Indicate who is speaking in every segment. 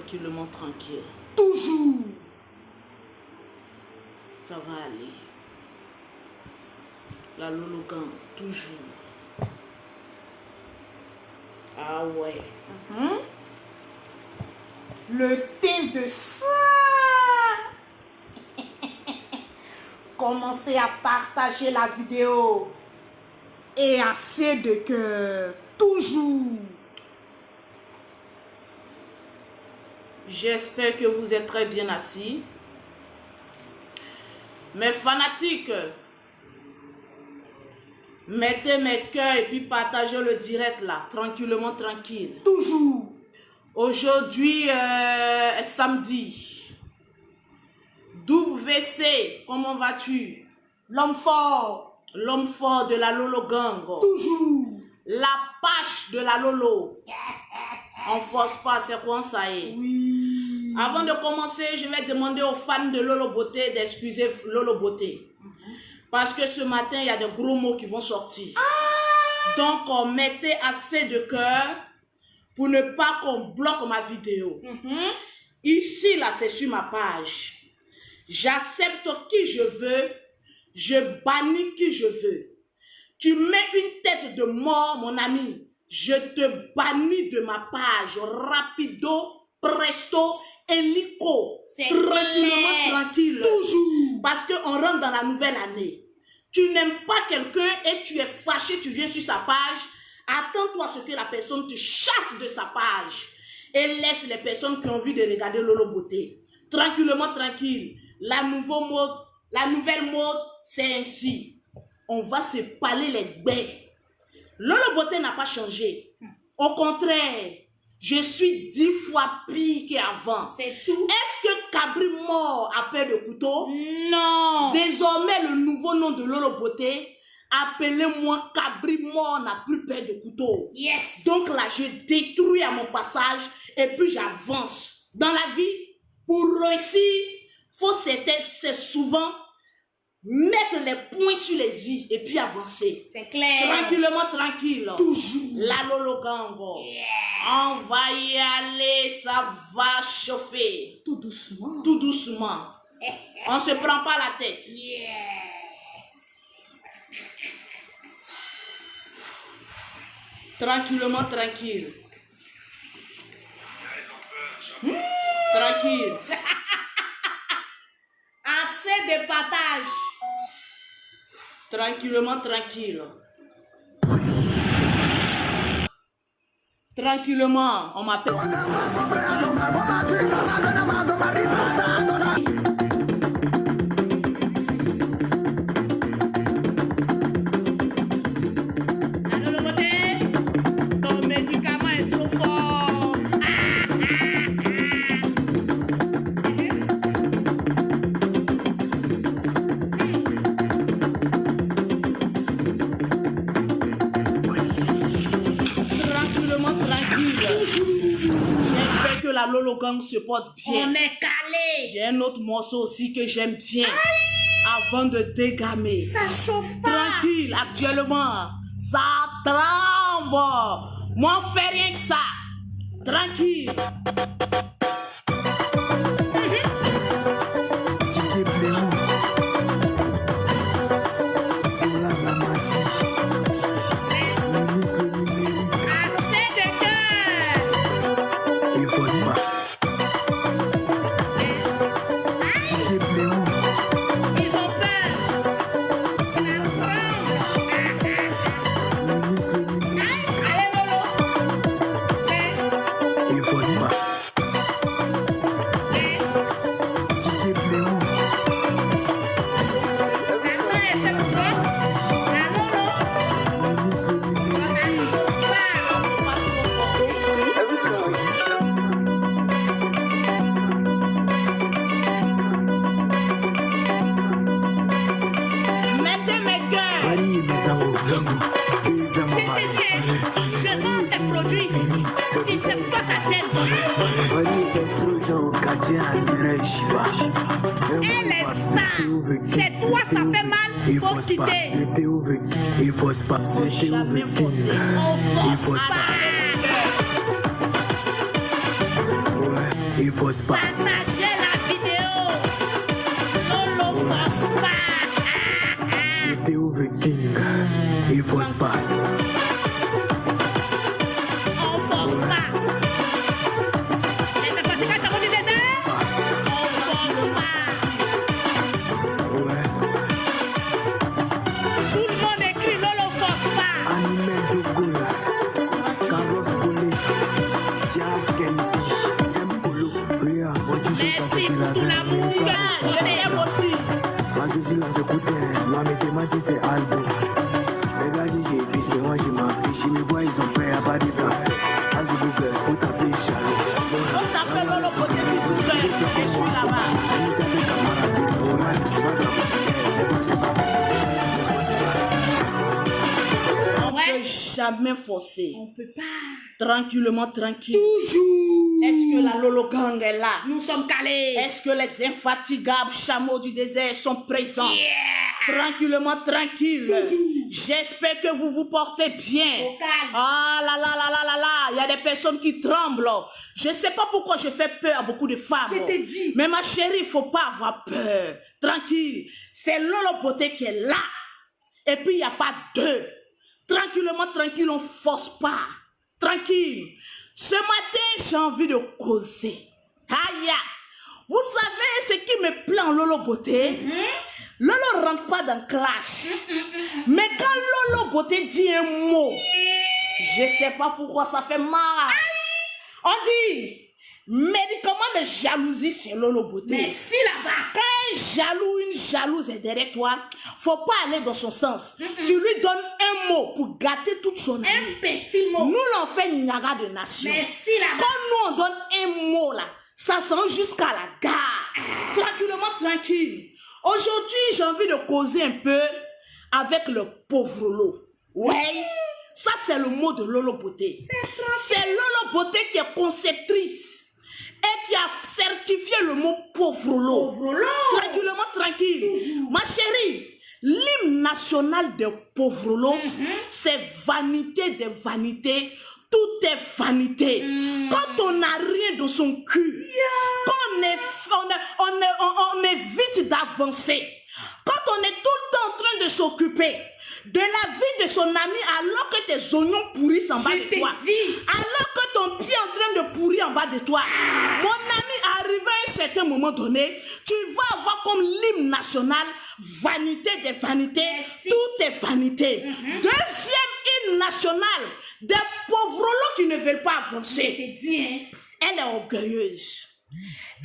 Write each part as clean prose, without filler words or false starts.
Speaker 1: tranquillement, tranquille.
Speaker 2: Toujours.
Speaker 1: Ça va aller. La Lolo Gang, toujours. Ah ouais.
Speaker 2: Le teint de ça. Commencez à partager la vidéo. Et assez de cœur. Toujours.
Speaker 1: J'espère que vous êtes très bien assis. Mes fanatiques, mettez mes cœurs et puis partagez le direct là, tranquillement, tranquille.
Speaker 2: Toujours.
Speaker 1: Aujourd'hui, samedi. WC, comment vas-tu?
Speaker 2: L'homme fort.
Speaker 1: L'homme fort de la Lolo Gang.
Speaker 2: Toujours.
Speaker 1: La pâche de la Lolo. On force pas, c'est quoi ça est?
Speaker 2: Oui.
Speaker 1: Avant de commencer, je vais demander aux fans de Lolo Beauté d'excuser Lolo Beauté. Parce que ce matin, il y a des gros mots qui vont sortir. Donc, mettez assez de cœur pour ne pas qu'on bloque ma vidéo. Ici, là, c'est sur ma page. J'accepte qui je veux. Je bannis qui je veux. Tu mets une tête de mort, mon ami. Je te bannis de ma page. Rapido, presto, hélico. Tranquillement, tranquille.
Speaker 2: Toujours.
Speaker 1: Parce qu'on rentre dans la nouvelle année. Tu n'aimes pas quelqu'un et tu es fâché, tu viens sur sa page. Attends-toi à ce que la personne te chasse de sa page. Et laisse les personnes qui ont envie de regarder Lolo Beauté. Tranquillement, tranquille. La nouvelle mode, c'est ainsi. On va se parler les baies. Lolo Beauté n'a pas changé. Au contraire, je suis 10 fois pire qu'avant.
Speaker 2: C'est tout.
Speaker 1: Est-ce que Cabri mort a peur de couteau?
Speaker 2: Non.
Speaker 1: Désormais, le nouveau nom de Lolo Beauté, appelez-moi Cabri mort n'a plus peur de couteau.
Speaker 2: Yes.
Speaker 1: Donc là, je détruis à mon passage et puis j'avance. Dans la vie, pour réussir, faut c'est souvent mettre les points sur les i et puis avancer.
Speaker 2: C'est clair.
Speaker 1: Tranquillement, tranquille.
Speaker 2: Toujours.
Speaker 1: La Lolo Gang.
Speaker 2: Yeah.
Speaker 1: On va y aller, ça va chauffer.
Speaker 2: Tout doucement.
Speaker 1: Tout doucement. On se prend pas la tête.
Speaker 2: Yeah.
Speaker 1: Tranquillement, tranquille. Tranquille.
Speaker 2: Assez de partage.
Speaker 1: Tranquillement, tranquille. Tranquillement, on m'appelle. Lolo Beauté, ton médicament est trop fort. Tranquillement, tranquille. J'espère que la Lolo Gang se porte bien.
Speaker 2: On est calé.
Speaker 1: J'ai un autre morceau aussi que j'aime bien. Avant de dégamer.
Speaker 2: Ça chauffe pas.
Speaker 1: Tranquille, actuellement. Ça tremble. Moi, on fait rien que ça. Tranquille.
Speaker 3: DJ Bléon, Zola la magie, ministre numérique,
Speaker 2: Assez de cœur.
Speaker 3: et Vosma. DJ Bléon,
Speaker 2: Ils ont peur.
Speaker 3: Zola la magie, ministre numérique,
Speaker 2: Allez, Lolo.
Speaker 3: et Vosma. DJ Bléon, ministre numérique,
Speaker 1: Mettez mes cœurs.
Speaker 3: Marie Mezango, Zango, et Jamamari.
Speaker 2: Je vends ces produits. Si c'est pas sa chaîne.
Speaker 3: Marie est trop jeune, quartier à Shiba.
Speaker 2: Elle est sale. C'est toi, ça fait mal. Faut quitter.
Speaker 3: C'était où avec il faut se passer, c'était où
Speaker 1: Jamais
Speaker 3: avec
Speaker 1: forcer.
Speaker 2: On
Speaker 3: il faut
Speaker 2: force
Speaker 3: se
Speaker 2: pas.
Speaker 3: passer. Ouais, il faut pas.
Speaker 2: Partagez la vidéo. Lolo force pas.
Speaker 3: Vidéo Viking, il faut pas.
Speaker 2: On force pas. Les sympathiques à du désert. On force pas.
Speaker 3: Ouais.
Speaker 2: Tout le monde écrit Lolo force pas.
Speaker 3: Animel Djokola, Carlos Foley, Jazz Kennedy, Zembolo, Ria,
Speaker 2: Merci pour tout l'amour. Je t'aime aussi.
Speaker 3: Moi je suis là, c'est Coutin, moi mes témoins c'est Aldo. Les gars disent j'ai puisque moi je m'affiche, ils me voient, ils ont peur à pas de ça. Vas-y Google, faut taper Chalo.
Speaker 1: On t'appelle Lolo Beauté s'il vous plaît. Je suis là-bas.
Speaker 3: C'est nous taper camarade,
Speaker 1: On ne peut jamais forcer.
Speaker 2: On peut pas.
Speaker 1: Tranquillement, tranquille.
Speaker 2: Toujours.
Speaker 1: Est-ce que la Lolo Gang est là?
Speaker 2: Nous sommes calés.
Speaker 1: Est-ce que les infatigables chameaux du désert sont présents?
Speaker 2: Yeah.
Speaker 1: Tranquillement, tranquille. J'espère que vous vous portez bien.
Speaker 2: Au calme.
Speaker 1: Ah là là là là là là, il y a des personnes qui tremblent. Je ne sais pas pourquoi je fais peur à beaucoup de femmes.
Speaker 2: Je t'ai dit.
Speaker 1: Mais ma chérie, il ne faut pas avoir peur. Tranquille. C'est Lolo Beauté qui est là. Et puis, il n'y a pas deux. Tranquillement, tranquille, on ne force pas. Tranquille. Ce matin, j'ai envie de causer. Aïe. Vous savez ce qui me plaît en Lolo Beauté? Lolo ne rentre pas dans clash. Mais quand Lolo Beauté dit un mot, je ne sais pas pourquoi ça fait mal. On dit, médicament de jalousie, c'est Lolo Beauté.
Speaker 2: Merci là-bas.
Speaker 1: Quand un jaloux, une jalouse est derrière toi, faut pas aller dans son sens. Tu lui donnes un mot pour gâter toute son
Speaker 2: Un
Speaker 1: année.
Speaker 2: petit mot.
Speaker 1: Nous, l'on fait une naga de nation.
Speaker 2: Merci là-bas.
Speaker 1: Quand nous, on donne un mot là, ça se rend jusqu'à la gare. Tranquillement, tranquille. Aujourd'hui, j'ai envie de causer un peu avec le pauvre Lolo. Ouais, ça c'est le mot de Lolo Beauté. C'est Lolo Beauté qui est conceptrice et qui a certifié le mot pauvre Lolo.
Speaker 2: Pauvre Lolo.
Speaker 1: Tranquillement, tranquille. Ma chérie, l'hymne national des pauvres Lolo, c'est vanité des vanités. Tout est vanité. Quand on n'a rien dans son cul, quand on évite d'avancer, quand on est tout le temps en train de s'occuper de la vie de son ami alors que tes oignons pourrissent en bas de toi, alors que ton pied est en train de pourrir en bas de toi, mon ami, arrivé à un certain moment donné, tu vas avoir comme l'hymne national vanité des vanités.
Speaker 2: Merci.
Speaker 1: Tout est vanité. Deuxième hymne national des pauvres lots qui ne veulent pas
Speaker 2: Je
Speaker 1: avancer.
Speaker 2: t'ai dit, hein.
Speaker 1: Elle est orgueilleuse.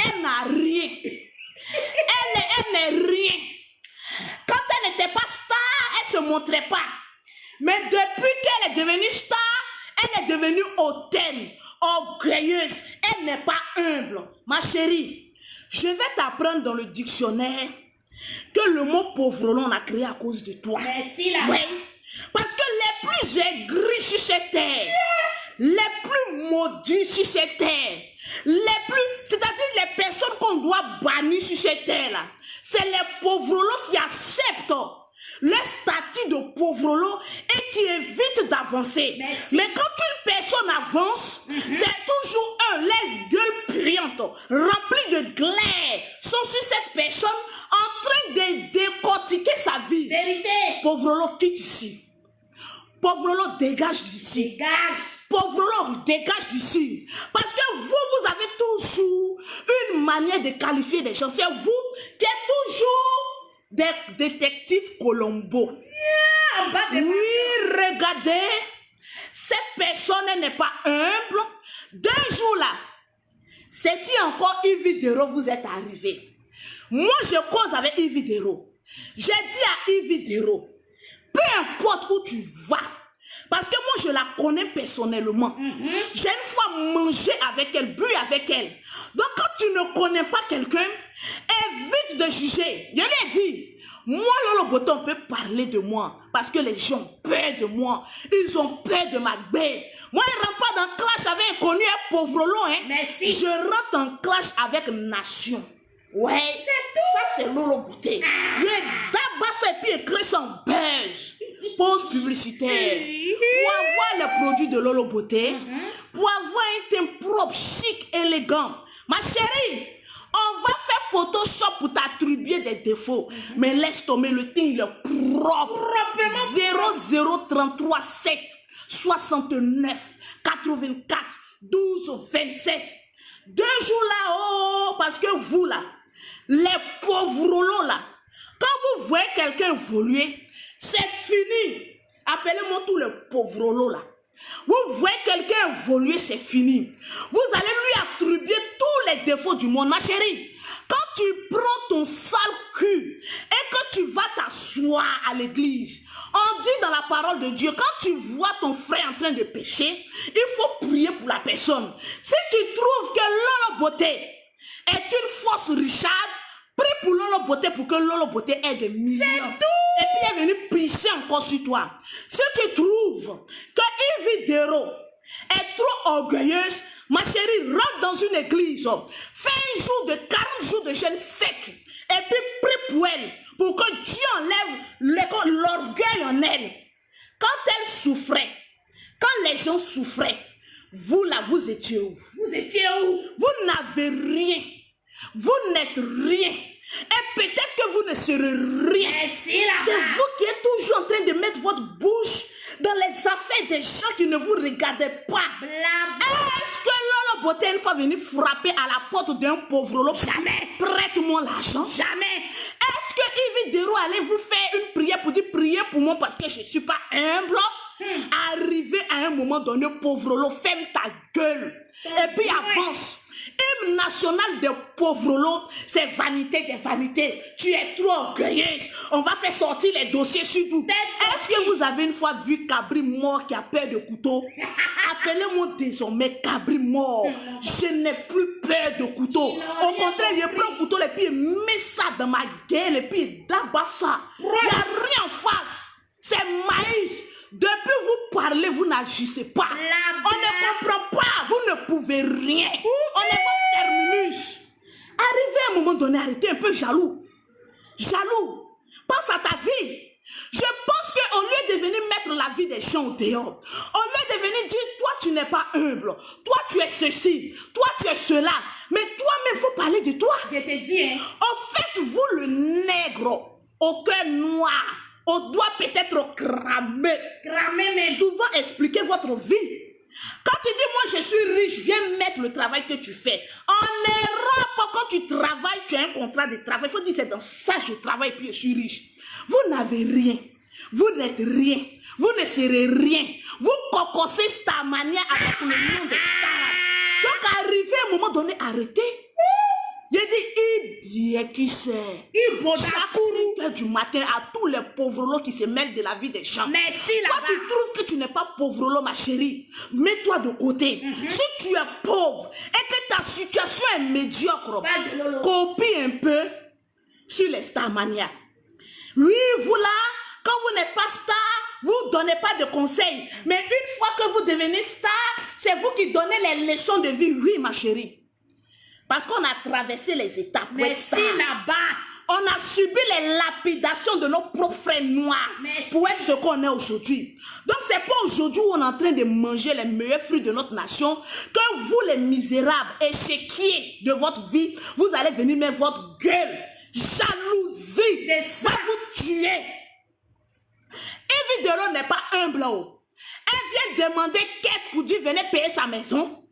Speaker 1: Elle n'a rien. Elle n'est rien. Quand elle n'était pas star, elle ne se montrait pas. Mais depuis qu'elle est devenue star, elle est devenue hautaine, orgueilleuse. Elle n'est pas humble. Ma chérie, je vais t'apprendre dans le dictionnaire que le mot pauvre on a créé à cause de toi.
Speaker 2: Merci là.
Speaker 1: Oui. Parce que les plus aigris sur cette terre, les plus maudits sur cette terre, c'est-à-dire les personnes qu'on doit bannir sur cette terre-là, c'est les pauvres qui acceptent le statut de pauvre et qui évitent d'avancer.
Speaker 2: Merci.
Speaker 1: Mais quand une personne avance, c'est toujours les gueules puantes, remplies de glaire, sont sur cette personne en train de décortiquer sa vie.
Speaker 2: Vérité.
Speaker 1: Pauvre quitte ici. Pauvre dégage d'ici.
Speaker 2: Dégage.
Speaker 1: Pauvre dégage d'ici. Parce que vous avez toujours une manière de qualifier des gens. C'est vous qui êtes toujours des détectives Colombo.
Speaker 2: En bas de
Speaker 1: Oui, regardez. Cette personne elle n'est pas humble. 2 jours là, c'est si encore Yves Dero vous êtes arrivé. Moi, je cause avec Yves Dero. J'ai dit à Yves Dero, peu importe où tu vas, parce que moi, je la connais personnellement. J'ai une fois mangé avec elle, bu avec elle. Donc, quand tu ne connais pas quelqu'un, évite de juger. Je lui ai dit, moi, Lolo Beauté, on peut parler de moi, parce que les gens ont peur de moi. Ils ont peur de ma baisse. Moi, je ne rentre pas dans clash avec un connu, un pauvre Lolo. Hein.
Speaker 2: Merci.
Speaker 1: Je rentre en clash avec nation. Ouais, c'est tout. Ça, c'est Lolo Beauté. Il est d'abord et puis écrit son buzz. Pause publicitaire. Pour avoir les produits de Lolo Beauté, pour avoir un teint propre, chic, élégant, Ma chérie, on va faire Photoshop pour t'attribuer des défauts. Mais laisse tomber, le teint, il est propre. 0033 7 69 84 12 27. 2 jours là-haut, parce que vous là, les pauvres là, quand vous voyez quelqu'un évoluer, c'est fini. Appelez-moi tous les pauvres là. Vous voyez quelqu'un évoluer, c'est fini. Vous allez lui attribuer tous les défauts du monde. Ma chérie, quand tu prends ton sale cul et que tu vas t'asseoir à l'église, on dit dans la parole de Dieu, quand tu vois ton frère en train de pécher, il faut prier pour la personne. Si tu trouves que Lolo Beauté est une fausse Richard, prie pour Lolo Beauté pour que Lolo Beauté ait des millions. C'est tout. Et puis elle est venue pisser encore sur toi. Si tu trouves que Yves Dero est trop orgueilleuse, ma chérie, rentre dans une église, fais un jour de 40 jours de jeûne sec, et puis prie pour elle, pour que Dieu enlève l'orgueil en elle. Quand elle souffrait, quand les gens souffraient, vous là, vous étiez où?
Speaker 2: Vous étiez où?
Speaker 1: Vous n'avez rien. Vous n'êtes rien. Et peut-être que vous ne serez rien. C'est vous qui êtes toujours en train de mettre votre bouche dans les affaires des gens qui ne vous regardent pas. Est-ce que Lolo Beauté une fois venu frapper à la porte d'un pauvre lot? Jamais. Prête-moi l'argent. Jamais. Est-ce que Yves Dero allait vous faire une prière pour dire priez pour moi parce que je ne suis pas humble? Arrivé à un moment donné, pauvre lot, ferme ta gueule. Et puis avance. Hymne national des pauvres lots, c'est vanité des vanités. Tu es trop orgueilleuse. On va faire sortir les dossiers sur nous. Est-ce que vous avez une fois vu Cabri mort qui a peur de couteau? Appelez-moi désormais Cabri mort. Je n'ai plus peur de couteau. Au contraire, je prends un couteau et puis je mets ça dans ma gueule et puis d'abord ça. Il n'y a rien en face. C'est maïs. Depuis vous parlez, vous n'agissez pas. On ne comprend pas. Vous ne pouvez rien. On est votre terminus. Arrivez à un moment donné, arrêtez un peu jaloux. Jaloux. Pense à ta vie. Je pense qu'au lieu de venir mettre la vie des gens au dehors, au lieu de venir dire, toi tu n'es pas humble, toi tu es ceci, toi tu es cela, mais toi-même, il faut parler de toi.
Speaker 2: Je te dis, hein.
Speaker 1: En fait, vous le nègre, au cœur noir, au doigt peut-être cramé.
Speaker 2: Cramé, mais
Speaker 1: souvent expliquer votre vie. Quand tu dis, moi je suis riche, viens mettre le travail que tu fais. En Europe, quand tu travailles, tu as un contrat de travail. Il faut dire, c'est dans ça que je travaille et puis je suis riche. Vous n'avez rien. Vous n'êtes rien. Vous ne serez rien. Vous cocossez Starmania avec le nom de Star. Donc, arrivé à un moment donné, arrêtez. J'ai dit, bien qui sait. Chaque 5 heures du matin à tous les pauvres lots qui se mêlent de la vie des gens.
Speaker 2: Merci
Speaker 1: là-bas. Toi, tu trouves que tu n'es pas pauvre lot, ma chérie. Mets-toi de côté. Si tu es pauvre et que ta situation est médiocre, copie un peu sur les Starmania. Oui, vous là, quand vous n'êtes pas star, vous ne donnez pas de conseils. Mais une fois que vous devenez star, c'est vous qui donnez les leçons de vie. Oui, ma chérie. Parce qu'on a traversé les étapes.
Speaker 2: Merci là-bas.
Speaker 1: On a subi les lapidations de nos propres frères noirs. Merci. Pour être ce qu'on est aujourd'hui. Donc c'est pas aujourd'hui où on est en train de manger les meilleurs fruits de notre nation que vous les misérables échiquiers de votre vie, vous allez venir mettre votre gueule. Jalousie. Ça vous tuer. Yves Dero n'est pas humble. Elle vient demander quête pour dire venez payer sa maison.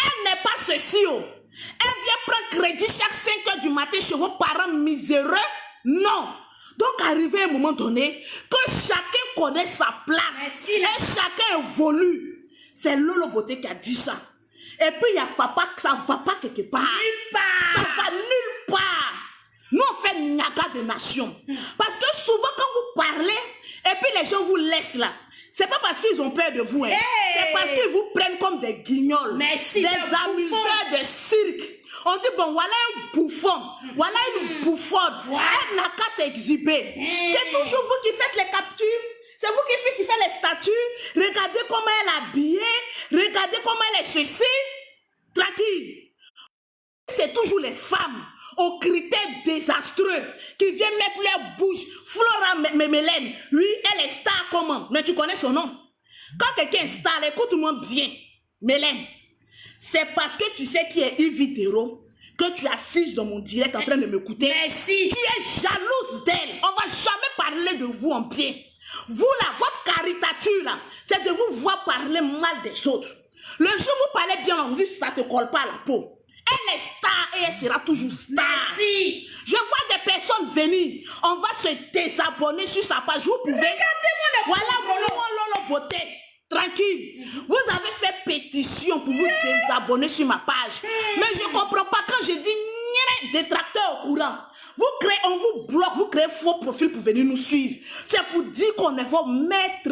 Speaker 1: Elle n'est pas ceci. Elle vient prendre crédit chaque 5 heures du matin chez vos parents miséreux. Non. Donc, arrivé à un moment donné, que chacun connaît sa place. Et chacun évolue. C'est Lolo Beauté qui a dit ça. Et puis, il y a papa que ça ne va pas quelque part.
Speaker 2: Nulle part.
Speaker 1: Ça va nulle part. Nous, on fait naga de nation. Parce que souvent, quand vous parlez, et puis les gens vous laissent là. C'est pas parce qu'ils ont peur de vous. Hein. Hey. C'est parce qu'ils vous prennent comme des guignols.
Speaker 2: Merci,
Speaker 1: des amuseurs de cirque. On dit, bon, voilà un bouffon. Voilà une bouffonne. Elle n'a qu'à s'exhiber. C'est toujours vous qui faites les captures. C'est vous qui faites les statues. Regardez comment elle est habillée. Regardez comment elle est ceci. Tranquille. C'est toujours les femmes aux critères désastreux qui viennent mettre leur bouche. Flora Mélène, oui, elle est star comment? Mais tu connais son nom. Quand quelqu'un est star, écoute-moi bien. Mélène, C'est parce que tu sais qui est Yves Vidéro que tu es assise dans mon direct en train de m'écouter.
Speaker 2: Merci.
Speaker 1: Tu es jalouse d'elle. On va jamais parler de vous en bien. Vous là, votre caricature là, c'est de vous voir parler mal des autres. Le jour où vous parlez bien en russe, ça ne te colle pas à la peau. Elle est star et elle sera toujours star.
Speaker 2: Merci.
Speaker 1: Je vois des personnes venir. On va se désabonner sur sa page. Vous pouvez.
Speaker 2: Regardez-moi le
Speaker 1: Voilà Lolo Beauté. Tranquille. Vous avez fait pétition pour vous désabonner sur ma page. Mais je ne comprends pas quand je dis détracteur au courant. Vous créez, on vous bloque, vous créez faux profil pour venir nous suivre. C'est pour dire qu'on est vos maîtres.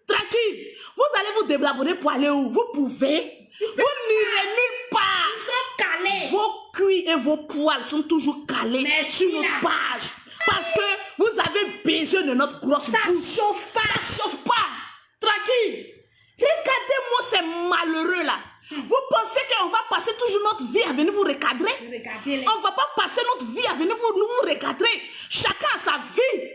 Speaker 1: Tranquille. Vous allez vous désabonner pour aller où? Vous pouvez. Vous n'irez nulle part.
Speaker 2: Ils sont calés.
Speaker 1: Vos cuits et vos poils sont toujours calés.
Speaker 2: Merci
Speaker 1: sur notre page. Parce que vous avez besoin de notre grosse
Speaker 2: Ça
Speaker 1: bouche.
Speaker 2: chauffe pas.
Speaker 1: Ça chauffe pas. Tranquille. Regardez-moi ces malheureux là. Vous pensez qu'on va passer toujours notre vie à venir vous recadrer?
Speaker 2: Regardez-les.
Speaker 1: On ne va pas passer notre vie à venir vous recadrer. Chacun a sa vie.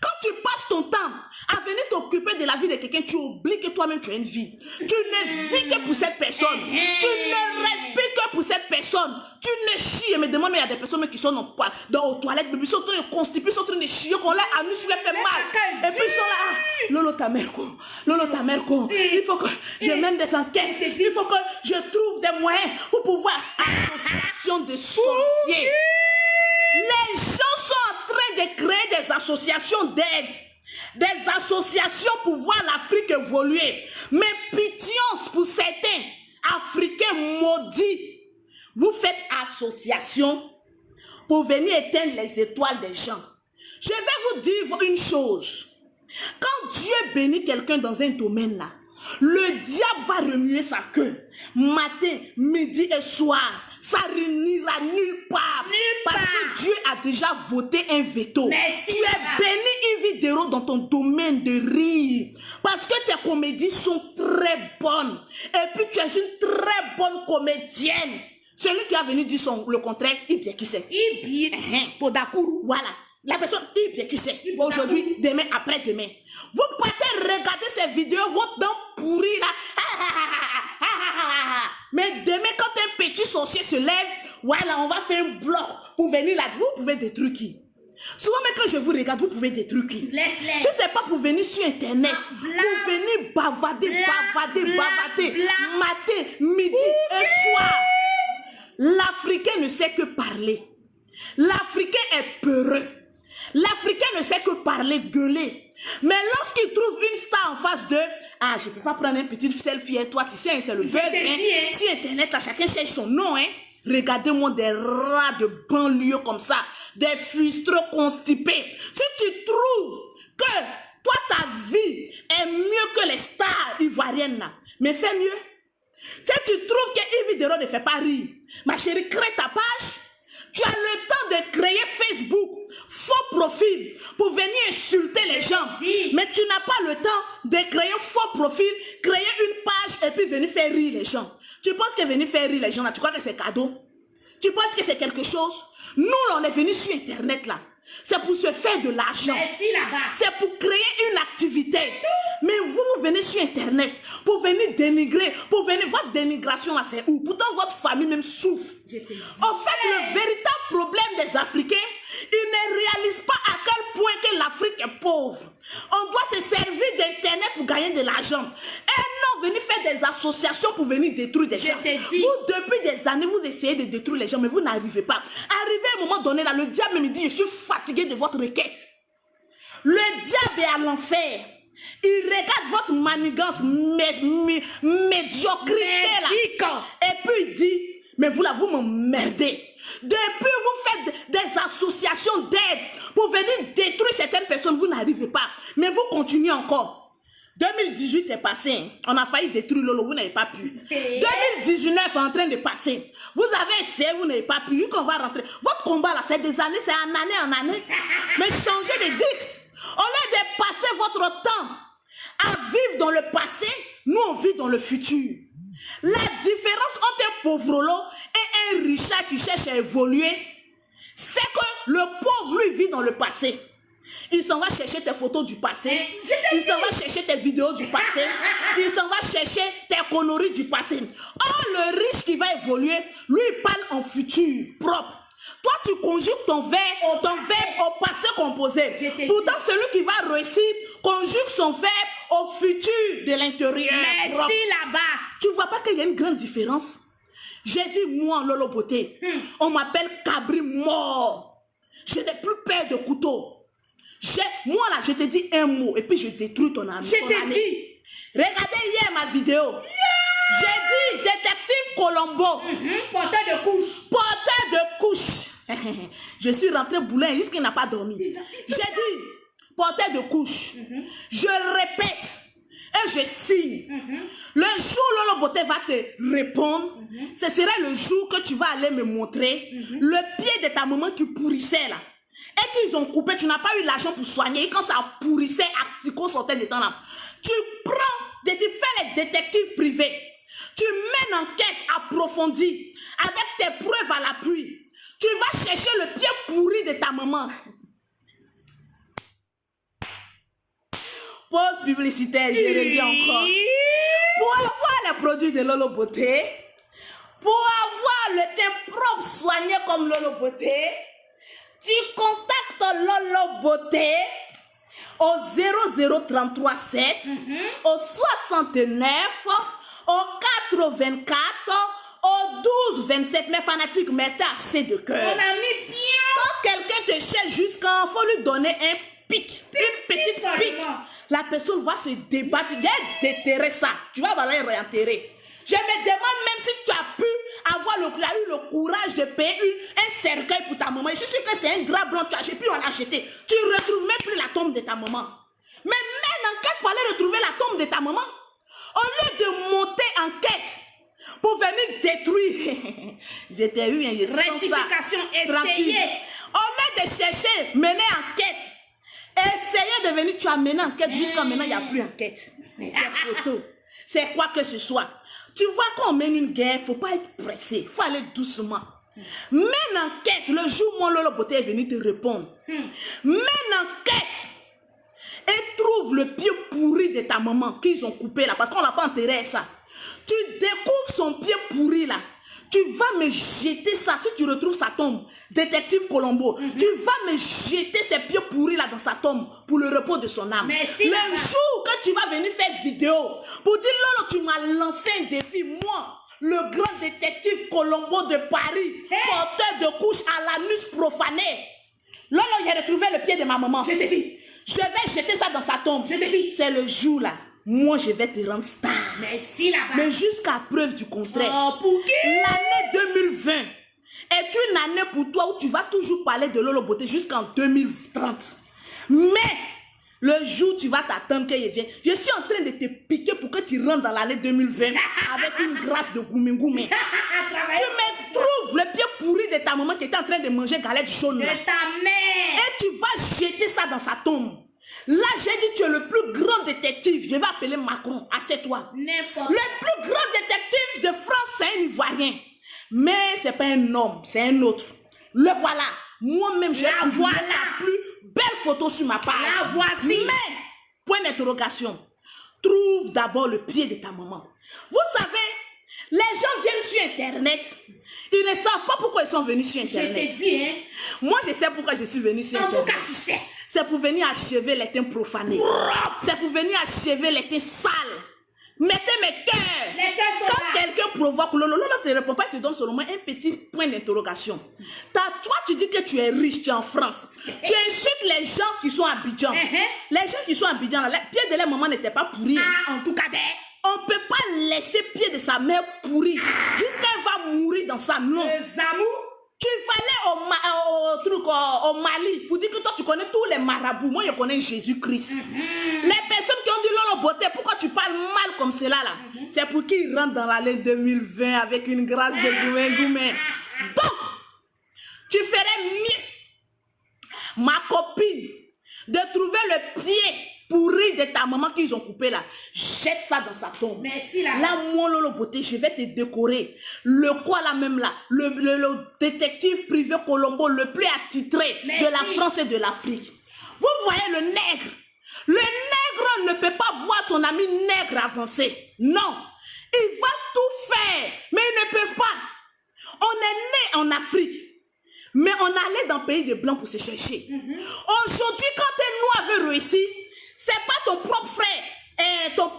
Speaker 1: Quand tu passes ton temps à venir t'occuper de la vie de quelqu'un, tu oublies que toi-même tu as une vie. Tu ne vis que pour cette personne. Tu ne respires que pour cette personne. Tu ne chies. Mais demande, mais il y a des personnes qui sont aux toilettes, ils sont en train de constiper, ils sont en train de chier, qu'on l'a à nous, tu les fait mal. Et puis ils sont là, Lolo ta mère, il faut que je mène des enquêtes. Il faut que je trouve des moyens pour pouvoir. Association de sorciers. Les gens sont en train de créer des associations d'aide, des associations pour voir l'Afrique évoluer. Mais pitience pour certains Africains maudits. Vous faites association pour venir éteindre les étoiles des gens. Je vais vous dire une chose. Quand Dieu bénit quelqu'un dans un domaine là, le diable va remuer sa queue. Matin, midi et soir. Ça n'ira nulle part. Parce que Dieu a déjà voté un veto.
Speaker 2: Merci,
Speaker 1: tu es béni Vidéro dans ton domaine de rire. Parce que tes comédies sont très bonnes. Et puis tu es une très bonne comédienne. Celui qui a venu dire le contraire, il bien qui sait.
Speaker 2: Il bien.
Speaker 1: Podakuru, voilà. La personne, il bien qui sait. Aujourd'hui, demain, après-demain. Vous partez regarder ces vidéos, votre dent pourrie là. Mais demain, quand un petit sorcier se lève, voilà, on va faire un bloc pour venir là. Vous pouvez détruire qui? Souvent, même quand je vous regarde, vous pouvez détruire qui?
Speaker 2: Laisse-les.
Speaker 1: Si ce n'est pas pour venir sur Internet, pour venir bavarder, matin, midi et soir. L'Africain ne sait que parler. L'Africain est peureux. L'Africain ne sait que parler, gueuler. Mais lorsqu'il trouve une star en face d'eux, ah, je ne peux pas prendre un petit selfie et toi, tu sais, c'est le buzz. Sur Internet, là, chacun cherche son nom. Hein. Regardez-moi des rats de banlieue comme ça, des frustrés constipés. Si tu trouves que toi, ta vie est mieux que les stars ivoiriennes, là, mais fais mieux. Si tu trouves que Yves Vidéro ne fait pas rire, ma chérie, crée ta page. Tu as le temps de créer Facebook, faux profil, pour venir insulter les gens. Mais tu n'as pas le temps de créer faux profil, créer une page et puis venir faire rire les gens. Tu penses que venir faire rire les gens là, tu crois que c'est cadeau? Tu penses que c'est quelque chose? Nous, on est venus sur Internet là. C'est pour se faire de l'argent. C'est pour créer une activité. Mais vous venez sur Internet pour venir dénigrer, pour venir, votre dénigration là c'est où? Pourtant votre famille même souffre. En fait, le véritable problème des Africains, ils ne réalisent pas à quel point que l'Afrique est pauvre. On doit se servir d'Internet pour gagner de l'argent. Et non, venir faire des associations pour venir détruire des gens. Vous, depuis des années, vous essayez de détruire les gens, mais vous n'arrivez pas. Arrivé à un moment donné, là, le diable me dit, je suis fatigué de votre requête. Le diable est à l'enfer. Il regarde votre manigance médiocrité là. Et puis il dit, mais vous là, vous m'emmerdez. Depuis vous faites des associations d'aide pour venir détruire certaines personnes, vous n'arrivez pas. Mais vous continuez encore. 2018 est passé, on a failli détruire Lolo, vous n'avez pas pu. 2019 est en train de passer. Vous avez essayé, vous n'avez pas pu. Vu qu'on va rentrer. Votre combat là, c'est des années, c'est en année. Mais changez de dix. Au lieu de passer votre temps à vivre dans le passé, nous on vit dans le futur. La différence entre un pauvrolo et un richard qui cherche à évoluer, c'est que le pauvre lui vit dans le passé. Il s'en va chercher tes photos du passé. Il s'en va chercher tes vidéos du passé. Il s'en va chercher tes conneries du passé. Or, le riche qui va évoluer, lui, il parle en futur, propre. Toi, tu conjugues ton verbe au passé composé. Pourtant, celui qui va réussir conjugue son verbe au futur de l'intérieur.
Speaker 2: Merci là-bas.
Speaker 1: Tu vois pas qu'il y a une grande différence? J'ai dit, moi, Lolo Beauté, on m'appelle Cabri mort. Je n'ai plus peur de couteau. Moi, là, je te dis un mot et puis je détruis ton ami.
Speaker 2: Je t'ai dit.
Speaker 1: Regardez hier ma vidéo. J'ai dit, détective Colombo.
Speaker 2: Porteur de couche.
Speaker 1: Porteur de couche. Je suis rentré boulin jusqu'il n'a pas dormi. J'ai dit, porteur de couche. Je répète et je signe. Le jour où Lolo Beauté va te répondre, ce sera le jour que tu vas aller me montrer le pied de ta maman qui pourrissait là. Et qu'ils ont coupé, tu n'as pas eu l'argent pour soigner. Et quand ça pourrissait, asticot sortait de temps là. Tu prends, tu fais les détectives privés. Tu mènes une enquête approfondie avec tes preuves à l'appui. Tu vas chercher le pied pourri de ta maman. Pause publicitaire, je reviens encore. Pour avoir les produits de Lolo Beauté, pour avoir le teint propre soigné comme Lolo Beauté, tu contactes Lolo Beauté au 00337, au 69, au 424, au 1227. Mes fanatiques, mettez assez de cœur.
Speaker 2: On a mis bien.
Speaker 1: Quand quelqu'un te cherche jusqu'à, il faut lui donner un pic, une petite pique. La personne va se débattre. Il a déterré ça. Tu vas aller réenterrer. Je me demande même si tu as pu avoir eu le courage de payer un cercueil pour ta maman. Je suis sûr que c'est un drap blanc que tu as acheté, puis on l'a acheté. Tu ne retrouves même plus la tombe de ta maman. Mais même enquête pour aller retrouver la tombe de ta maman. Au lieu de monter enquête pour venir détruire. Je t'ai eu, je sens ça.
Speaker 2: Rectification, essayez.
Speaker 1: Au lieu de chercher, mener enquête. Essayez de venir, tu as mené enquête. Jusqu'à maintenant, il n'y a plus enquête. C'est photo. C'est quoi que ce soit. Tu vois, quand on mène une guerre, il ne faut pas être pressé. Il faut aller doucement. Mène enquête. Le jour où mon Lolo Beauté est venu te répondre. Mène enquête. Et trouve le pied pourri de ta maman qu'ils ont coupé là. Parce qu'on ne l'a pas enterré ça. Tu découvres son pied pourri là. Tu vas me jeter ça. Si tu retrouves sa tombe, détective Colombo, tu vas me jeter ses pieds pourris là dans sa tombe pour le repos de son âme.
Speaker 2: Merci,
Speaker 1: le jour que tu vas venir faire vidéo pour dire Lolo, tu m'as lancé un défi, moi, le grand détective Colombo de Paris, porteur de couche à l'anus profané. Lolo, j'ai retrouvé le pied de ma maman.
Speaker 2: Je t'ai dit.
Speaker 1: Je vais jeter ça dans sa tombe.
Speaker 2: Je t'ai dit.
Speaker 1: C'est le jour là. Moi, je vais te rendre star.
Speaker 2: Merci là-bas.
Speaker 1: Mais jusqu'à preuve du contraire.
Speaker 2: Oh, pour qui?
Speaker 1: L'année 2020 est une année pour toi où tu vas toujours parler de Lolo Beauté jusqu'en 2030. Mais le jour où tu vas t'attendre qu'elle vienne, je suis en train de te piquer pour que tu rentres dans l'année 2020 avec une grâce de goumé. Tu me trouves le pied pourri de ta maman qui était en train de manger galette jaune.
Speaker 2: De ta mère.
Speaker 1: Et tu vas jeter ça dans sa tombe. Là, j'ai dit, tu es le plus grand détective. Je vais appeler Macron. Assieds-toi.
Speaker 2: N'importe.
Speaker 1: Le plus grand détective de France, c'est un Ivoirien. Mais ce n'est pas un homme, c'est un autre. Le voilà. Moi-même, je vais avoir la plus belle photo sur ma page.
Speaker 2: La voici.
Speaker 1: Mais, point d'interrogation. Trouve d'abord le pied de ta maman. Vous savez, les gens viennent sur Internet. Ils ne savent pas pourquoi ils sont venus sur Internet.
Speaker 2: Je t'ai dit, hein.
Speaker 1: Moi, je sais pourquoi je suis venu sur Internet.
Speaker 2: En tout cas, tu sais.
Speaker 1: C'est pour venir achever les teints profanés. C'est pour venir achever les teints sales. Mettez mes cœurs.
Speaker 2: Les cœurs sont
Speaker 1: Quand
Speaker 2: là.
Speaker 1: quelqu'un provoque, Lolo ne te répond pas, il te donne seulement un petit point d'interrogation. Toi, tu dis que tu es riche, tu es en France. Tu insultes les gens qui sont à Abidjan. Les gens qui sont à Abidjan, les pieds de leur maman n'étaient pas pourris.
Speaker 2: En tout cas,
Speaker 1: on ne peut pas laisser pied de sa mère pourri jusqu'à elle va mourir dans sa non.
Speaker 2: Zamou.
Speaker 1: Tu vas aller au Mali pour dire que toi tu connais tous les marabouts. Moi je connais Jésus-Christ. Les personnes qui ont dit Lolo Beauté, pourquoi tu parles mal comme cela là? C'est pour qu'ils rentrent dans l'année 2020 avec une grâce de goumé. Donc, tu ferais mieux, ma copine, de trouver le pied pourri de ta maman qu'ils ont coupé là. Jette ça dans sa tombe.
Speaker 2: Merci là.
Speaker 1: Là, moi, Lolo Beauté, je vais te décorer. Le quoi là même là? Le détective privé Colombo le plus attitré de la France et de l'Afrique. Vous voyez le nègre. Le nègre ne peut pas voir son ami nègre avancer. Non. Il va tout faire, mais ils ne peuvent pas. On est né en Afrique, mais on allait dans le pays des Blancs pour se chercher. Aujourd'hui, quand un noir veut réussir, c'est pas ton propre frère,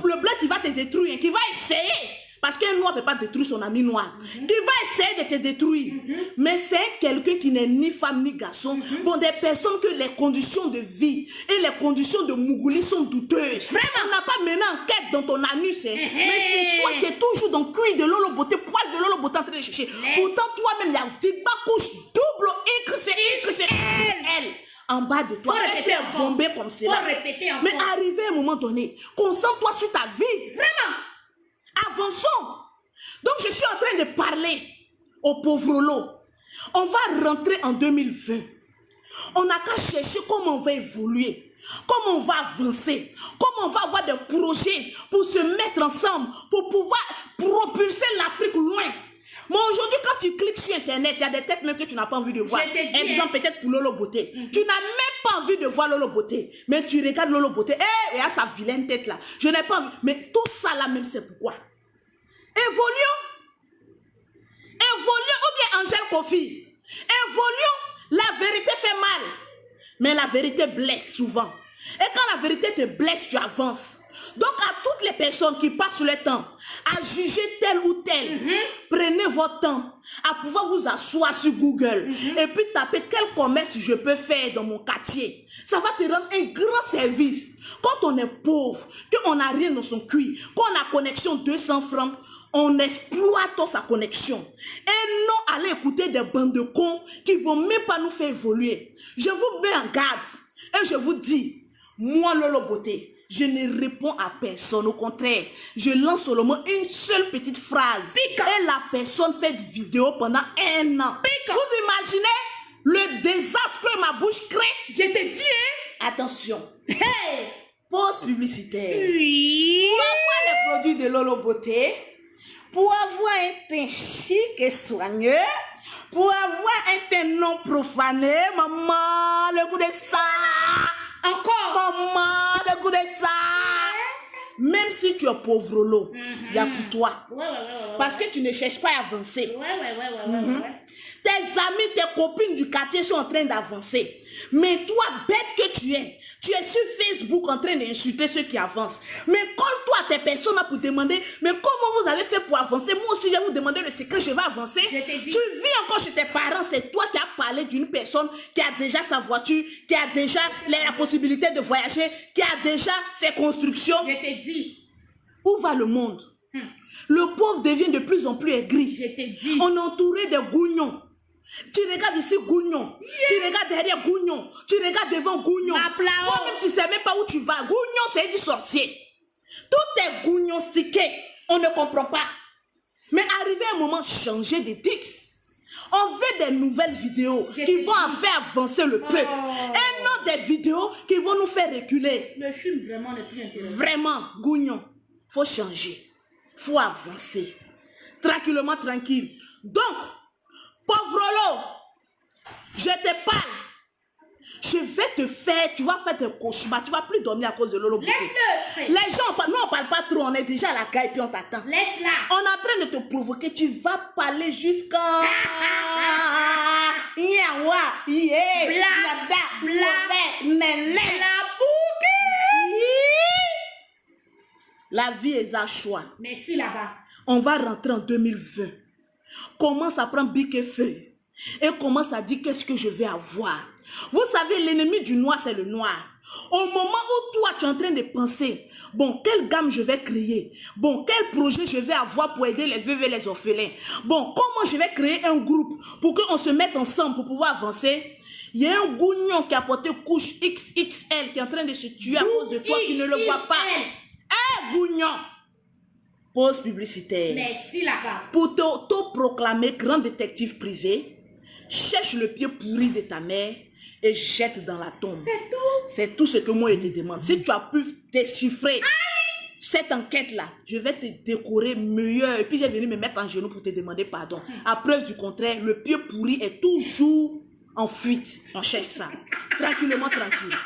Speaker 1: le blanc qui va te détruire, qui va essayer. Parce qu'un noir ne peut pas détruire son ami noir. Qui va essayer de te détruire. Mais c'est quelqu'un qui n'est ni femme ni garçon. Bon, des personnes que les conditions de vie et les conditions de Mougouli sont douteuses. Vraiment, on n'a pas mené enquête dans ton anus. Mais c'est toi qui es toujours dans le cuir de Lolo Beauté, poil de Lolo Beauté en train de chercher. Pourtant, toi-même, il y a une petite couche double XL. En bas de toi, c'est bombé comme ça. Mais arrivé à un moment donné, concentre-toi sur ta vie. Vraiment. Avançons. Donc, je suis en train de parler au pauvre lot. On va rentrer en 2020. On n'a qu'à chercher comment on va évoluer, comment on va avancer, comment on va avoir des projets pour se mettre ensemble, pour pouvoir propulser l'Afrique loin. Mais aujourd'hui, quand tu cliques sur Internet, il y a des têtes même que tu n'as pas envie de voir. Exemple, peut-être pour Lolo Beauté. Tu n'as même pas envie de voir Lolo Beauté. Mais tu regardes Lolo Beauté. Il y a sa vilaine tête là. Je n'ai pas envie. Mais tout ça là même, c'est pourquoi. Évoluons. Évoluons. Ou bien Angèle Kofi. Évoluons. La vérité fait mal. Mais la vérité blesse souvent. Et quand la vérité te blesse, tu avances. Donc à toutes les personnes qui passent le temps à juger tel ou tel, prenez votre temps à pouvoir vous asseoir sur Google et puis taper quel commerce je peux faire dans mon quartier. Ça va te rendre un grand service. Quand on est pauvre, qu'on n'a rien dans son cuir, qu'on a connexion 200 francs, on exploite sa connexion. Et non aller écouter des bandes de cons qui ne vont même pas nous faire évoluer. Je vous mets en garde et je vous dis, moi Lolo Beauté, je ne réponds à personne. Au contraire, je lance seulement une seule petite phrase. Et la personne fait une vidéo pendant 1 an. Vous imaginez le désastre que ma bouche crée? Je te dis, attention. Hey, pause publicitaire. Oui. Pour avoir les produits de Lolo Beauté, pour avoir un teint chic et soigneux, pour avoir un teint non profané, maman, le goût de ça. Encore, maman, le goût de ça. Même si tu es pauvre lot, il y a pour toi. Parce que tu ne cherches pas à avancer. Tes amis, tes copines du quartier sont en train d'avancer. Mais toi, bête que tu es sur Facebook en train d'insulter ceux qui avancent. Mais colle-toi à tes personnes pour demander, mais comment vous avez fait pour avancer? Moi aussi, je vais vous demander le secret, je vais avancer. Tu vis encore chez tes parents, c'est toi qui as parlé d'une personne qui a déjà sa voiture, qui a déjà la possibilité de voyager, qui a déjà ses constructions. Je te dis. Où va le monde? Le pauvre devient de plus en plus aigri. Je te dis. On est entouré de gougnons. Tu regardes ici Gougnon, tu regardes derrière Gougnon, tu regardes devant Gougnon. Toi-même tu ne sais même pas où tu vas. Gougnon c'est du sorcier. Tout est gougnonstiqué, on ne comprend pas. Mais arrivé un moment, changer de dix. On veut des nouvelles vidéos qui vont faire avancer le peuple. Et non des vidéos qui vont nous faire reculer.
Speaker 2: Le film vraiment n'est plus intéressant.
Speaker 1: Vraiment, Gougnon, il faut changer. Il faut avancer. Tranquillement, tranquille. Donc, pauvre lot, je te parle. Je vais te faire, tu vas faire des cauchemars. Tu ne vas plus dormir à cause de Lolo Beauté.
Speaker 2: Laisse-le.
Speaker 1: Les gens, nous on ne parle pas trop, on est déjà à la caille puis on t'attend.
Speaker 2: Laisse-la.
Speaker 1: On est en train de te provoquer, tu vas parler jusqu'à... Yawa, yeah, bla, bla, la bouquet. La vie est à choix.
Speaker 2: Merci là-bas.
Speaker 1: On va rentrer en 2020. Commence à prendre bic et feuille. Et commence à dire qu'est-ce que je vais avoir. Vous savez, l'ennemi du noir, c'est le noir. Au moment où toi, tu es en train de penser, bon, quelle gamme je vais créer? Bon, quel projet je vais avoir pour aider les veuves et les orphelins? Bon, comment je vais créer un groupe pour qu'on se mette ensemble pour pouvoir avancer? Il y a un gougnon qui a porté couche XXL qui est en train de se tuer à cause de toi qui ne le voit pas. Un gougnon. Pause publicitaire.
Speaker 2: Merci là-bas.
Speaker 1: Pour t'auto-proclamer grand détective privé, cherche le pied pourri de ta mère et jette dans la tombe.
Speaker 2: C'est tout.
Speaker 1: C'est tout ce que moi je te demande. Si tu as pu déchiffrer cette enquête-là, je vais te décorer meilleur. Et puis j'ai venu me mettre en genoux pour te demander pardon. À preuve du contraire, le pied pourri est toujours en fuite. On cherche ça. Tranquillement, tranquille.